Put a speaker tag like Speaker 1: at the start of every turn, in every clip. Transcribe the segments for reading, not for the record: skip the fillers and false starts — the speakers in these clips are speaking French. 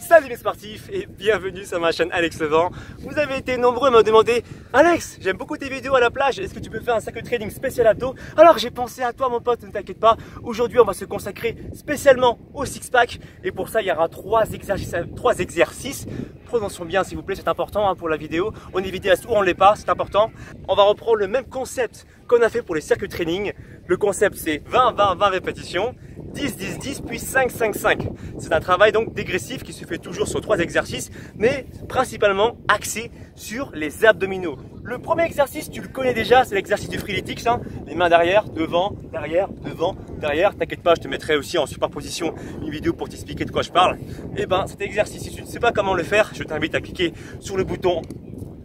Speaker 1: Salut les sportifs et bienvenue sur ma chaîne Alex Levent. Vous avez été nombreux à me demander: Alex, j'aime beaucoup tes vidéos à la plage, est-ce que tu peux faire un cercle training spécial abdos? Alors j'ai pensé à toi mon pote, ne t'inquiète pas. Aujourd'hui on va se consacrer spécialement au six-pack et pour ça il y aura trois exercices. Prenons bien s'il vous plaît, c'est important pour la vidéo. On est vidéaste ou on ne l'est pas, c'est important. On va reprendre le même concept qu'on a fait pour les cercles training. Le concept c'est 20-20-20 répétitions, 10-10-10 puis 5-5-5. C'est un travail donc dégressif qui se fait toujours sur 3 exercices, mais principalement axé sur les abdominaux. Le premier exercice, tu le connais déjà, c'est l'exercice du freeletics, les mains derrière, devant, derrière, devant, derrière. T'inquiète pas, je te mettrai aussi en superposition une vidéo pour t'expliquer de quoi je parle. Et ben cet exercice, si tu ne sais pas comment le faire, je t'invite à cliquer sur le bouton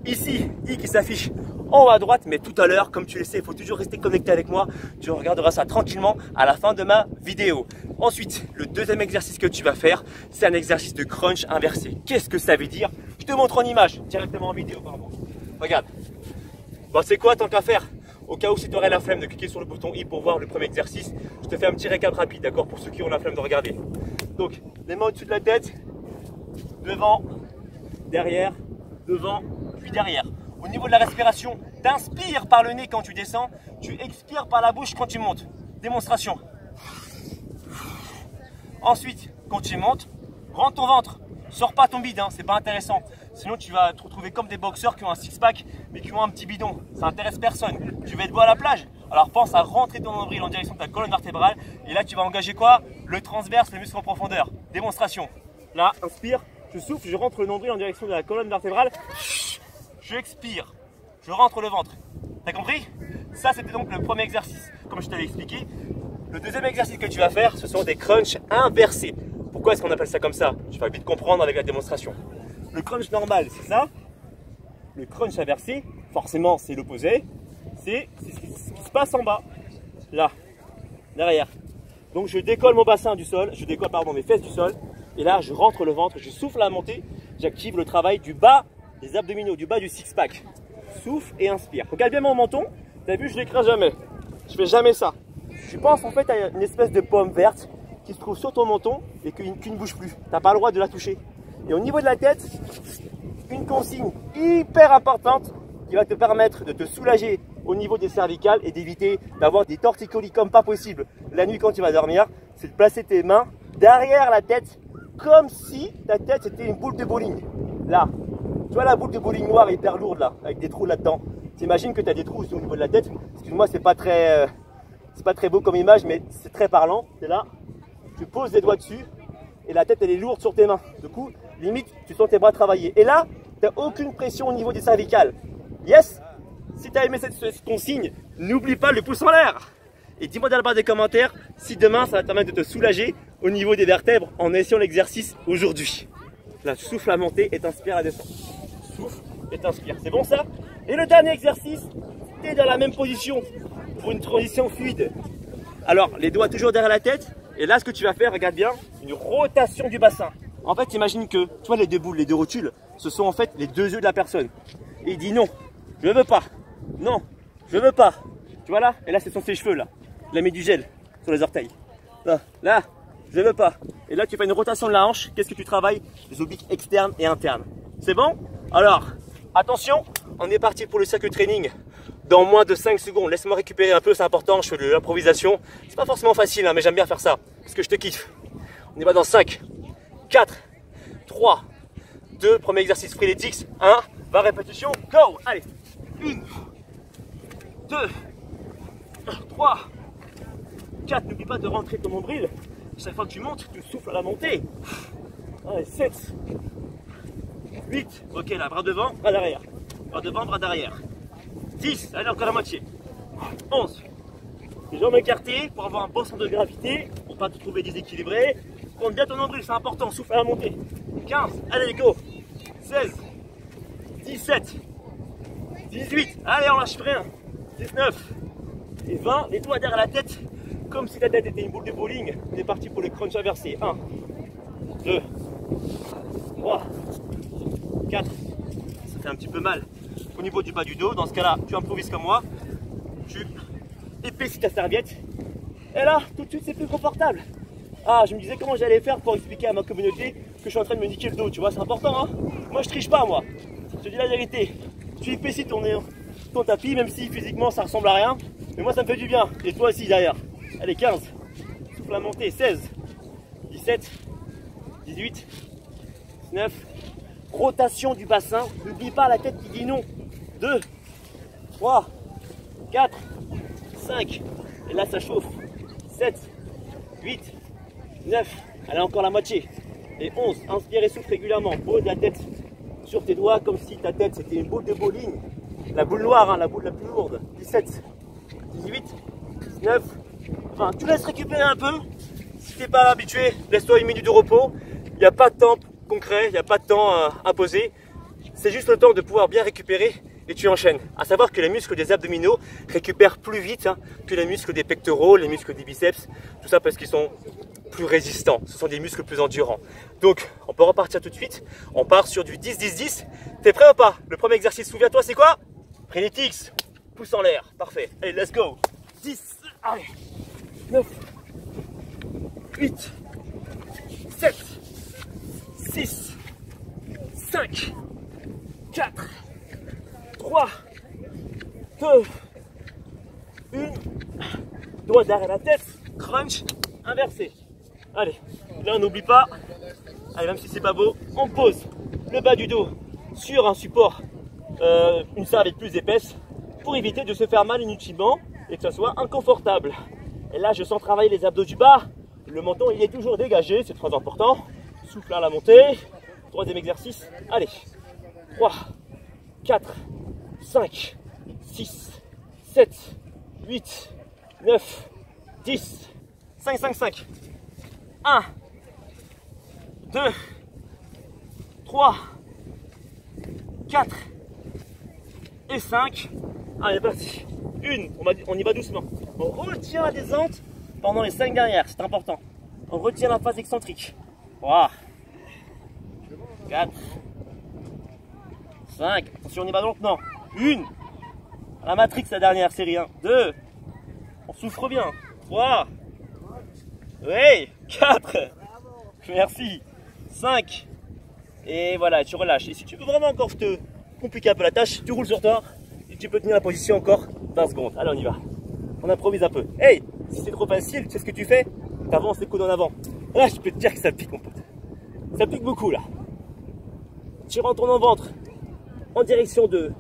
Speaker 1: ici, I qui s'affiche en haut à droite, mais tout à l'heure, comme tu le sais, il faut toujours rester connecté avec moi. Tu regarderas ça tranquillement à la fin de ma vidéo. Ensuite, le deuxième exercice que tu vas faire, c'est un exercice de crunch inversé. Qu'est-ce que ça veut dire? Je te montre en image, directement en vidéo, pardon. Regarde. Bon, c'est quoi tant qu'à faire? Au cas où si tu aurais la flemme de cliquer sur le bouton I pour voir le premier exercice, je te fais un petit récap rapide, d'accord? Pour ceux qui ont la flemme de regarder. Donc, les mains au-dessus de la tête, devant, derrière, devant, puis derrière. Au niveau de la respiration, tu inspires par le nez quand tu descends, tu expires par la bouche quand tu montes. Démonstration. Ensuite, quand tu montes, rentre ton ventre. Sors pas ton bide, c'est pas intéressant. Sinon, tu vas te retrouver comme des boxeurs qui ont un six-pack mais qui ont un petit bidon. Ça intéresse personne. Tu vas être beau à la plage. Alors pense à rentrer ton nombril en direction de ta colonne vertébrale. Et là, tu vas engager quoi? Le transverse, le muscle en profondeur. Démonstration. Là, inspire, je souffle, je rentre le nombril en direction de la colonne vertébrale. Je expire, je rentre le ventre. T'as compris? Ça, c'était donc le premier exercice, comme je t'avais expliqué. Le deuxième exercice que tu vas faire, ce sont des crunchs inversés. Pourquoi est-ce qu'on appelle ça comme ça? Tu vas vite comprendre avec la démonstration. Le crunch normal, c'est ça. Le crunch inversé, forcément, c'est l'opposé. C'est ce qui se passe en bas, là, derrière. Donc, je décolle mon bassin du sol, je décolle, pardon, mes fesses du sol. Et là, je rentre le ventre, je souffle à la montée. J'active le travail du bas des abdominaux, du bas du six-pack. Souffle et inspire. Regarde bien mon menton. Tu as vu, je ne l'écrase jamais. Je fais jamais ça. Tu penses en fait à une espèce de pomme verte qui se trouve sur ton menton et qui ne bouge plus. Tu n'as pas le droit de la toucher. Et au niveau de la tête, une consigne hyper importante qui va te permettre de te soulager au niveau des cervicales et d'éviter d'avoir des torticolis comme pas possible la nuit quand tu vas dormir. C'est de placer tes mains derrière la tête comme si ta tête était une boule de bowling. Là. Tu vois la boule de bowling noire hyper lourde là, avec des trous là-dedans. T'imagines que tu as des trous au niveau de la tête. Excuse-moi, c'est pas très beau comme image, mais c'est très parlant. C'est là, tu poses les doigts dessus et la tête elle est lourde sur tes mains. Du coup, limite, tu sens tes bras travailler. Et là, tu n'as aucune pression au niveau des cervicales. Yes? Si tu as aimé cette consigne, n'oublie pas le pouce en l'air. Et dis-moi dans la barre des commentaires si demain ça va te permettre de te soulager au niveau des vertèbres en essayant l'exercice aujourd'hui. Là, tu souffles à monter et t'inspires à descendre. Souffle et t'inspire. C'est bon ça? Et le dernier exercice, tu es dans la même position pour une transition fluide. Alors, les doigts toujours derrière la tête. Et là, ce que tu vas faire, regarde bien, une rotation du bassin. En fait, imagine que, tu vois les deux boules, les deux rotules, ce sont en fait les deux yeux de la personne. Et il dit non, je veux pas. Non, je veux pas. Tu vois là? Et là, ce sont ses cheveux là. Il a mis du gel sur les orteils. Là, je veux pas. Et là, tu fais une rotation de la hanche. Qu'est-ce que tu travailles? Les obliques externes et internes. C'est bon? Alors, attention, on est parti pour le cercle training dans moins de 5 secondes. Laisse-moi récupérer un peu, c'est important, je fais de l'improvisation. C'est pas forcément facile, mais j'aime bien faire ça, parce que je te kiffe. On y va dans 5, 4, 3, 2, premier exercice freeletics, 1, 20 répétitions, go! Allez, 1, 2, 3, 4, n'oublie pas de rentrer ton nombril. Chaque fois que tu montes, tu souffles à la montée. Allez, 7, 8, ok là, bras devant, bras derrière. Bras devant, bras derrière. 10, allez encore la moitié. 11, les jambes écartées pour avoir un bon centre de gravité, pour ne pas te trouver déséquilibré. Compte bien ton nombril, c'est important, souffle à la montée. 15, allez go. 16, 17, 18, allez on lâche rien. 19 et 20, les doigts derrière la tête, comme si ta tête était une boule de bowling. On est parti pour les crunchs inversés. 1, 2, 3, 4, ça fait un petit peu mal au niveau du bas du dos. Dans ce cas là, tu improvises comme moi, tu épaissis ta serviette et là tout de suite c'est plus confortable. Ah, je me disais comment j'allais faire pour expliquer à ma communauté que je suis en train de me niquer le dos, tu vois, c'est important, hein. Moi, je triche pas, moi. Je te dis la vérité. Tu épaissis ton tapis, même si physiquement ça ressemble à rien. Mais moi, ça me fait du bien. Et toi aussi, derrière. Allez, 15. Souffle à monter. 16. 17. 18. 19. Rotation du bassin. N'oublie pas la tête qui dit non. 2. 3. 4. 5. Et là, ça chauffe. 7. 8. 9. Allez, encore la moitié. Et 11. Inspire et souffle régulièrement. Pose la tête sur tes doigts comme si ta tête c'était une boule de bowling. La boule noire, hein, la boule la plus lourde. 17, 18, 19, 20. Tu laisses récupérer un peu. Si tu n'es pas habitué, laisse-toi une minute de repos. Il n'y a pas de temps concret, il n'y a pas de temps imposé. C'est juste le temps de pouvoir bien récupérer et tu enchaînes. À savoir que les muscles des abdominaux récupèrent plus vite que les muscles des pectoraux, les muscles des biceps. Tout ça parce qu'ils sont plus résistants, ce sont des muscles plus endurants. Donc on peut repartir tout de suite, on part sur du 10-10-10. T'es prêt ou pas? Le premier exercice, souviens-toi, c'est quoi? Frénétix, pouce en l'air, parfait. Allez, let's go. 10, allez, 9, 8, 7, 6, 5, 4, 3, 2, 1, doigt derrière la tête, crunch, inversé. Allez, là on n'oublie pas, allez, même si c'est pas beau, on pose le bas du dos sur un support, une serviette plus épaisse pour éviter de se faire mal inutilement et que ça soit inconfortable. Et là je sens travailler les abdos du bas, le menton il est toujours dégagé, c'est très important. Souffle à la montée, troisième exercice, allez, 3, 4, 5, 6, 7, 8, 9, 10, 5, 5, 5. 1, 2, 3, 4 et 5. Allez, parti. Une, on y va doucement. On retient la descente pendant les 5 dernières, c'est important. On retient la phase excentrique. 3, 4, 5. Attention, on y va lentement. Une, la matrix, la dernière série. 1, 2, on souffre bien. 3, oui, 4, merci, 5, et voilà, tu relâches. Et si tu veux vraiment encore te compliquer un peu la tâche, tu roules sur toi et tu peux tenir la position encore 20 secondes. Allez, on y va. On improvise un peu. Hey, si c'est trop facile, tu sais ce que tu fais? Tu avances les coudes en avant. Là, je peux te dire que ça pique, mon pote. Ça pique beaucoup, là. Tu rentres ton ventre en direction de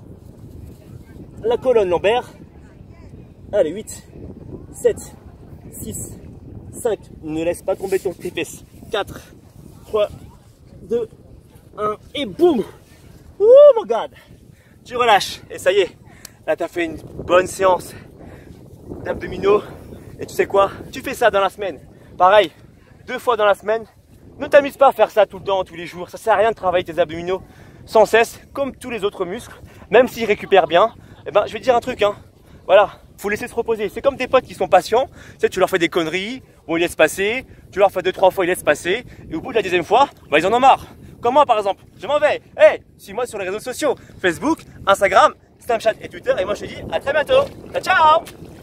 Speaker 1: la colonne lombaire. Allez, 8, 7, 6, 5, ne laisse pas tomber ton TPS. 4, 3, 2, 1 et boum. Oh mon god. Tu relâches et ça y est. Là tu as fait une bonne séance d'abdominaux. Et tu sais quoi? Tu fais ça dans la semaine. Pareil, 2 fois dans la semaine. Ne t'amuse pas à faire ça tout le temps, tous les jours. Ça sert à rien de travailler tes abdominaux sans cesse, comme tous les autres muscles. Même s'ils récupèrent bien. Eh ben, je vais te dire un truc, hein. Voilà, faut laisser se reposer. C'est comme tes potes qui sont patients. Tu sais, tu leur fais des conneries, bon, ils laissent passer. Tu leur fais 2-3 fois, ils laissent passer. Et au bout de la 10e fois, bah, ils en ont marre. Comme moi, par exemple. Je m'en vais. Hey, suis-moi sur les réseaux sociaux. Facebook, Instagram, Snapchat et Twitter. Et moi, je te dis à très bientôt. Ciao, ciao!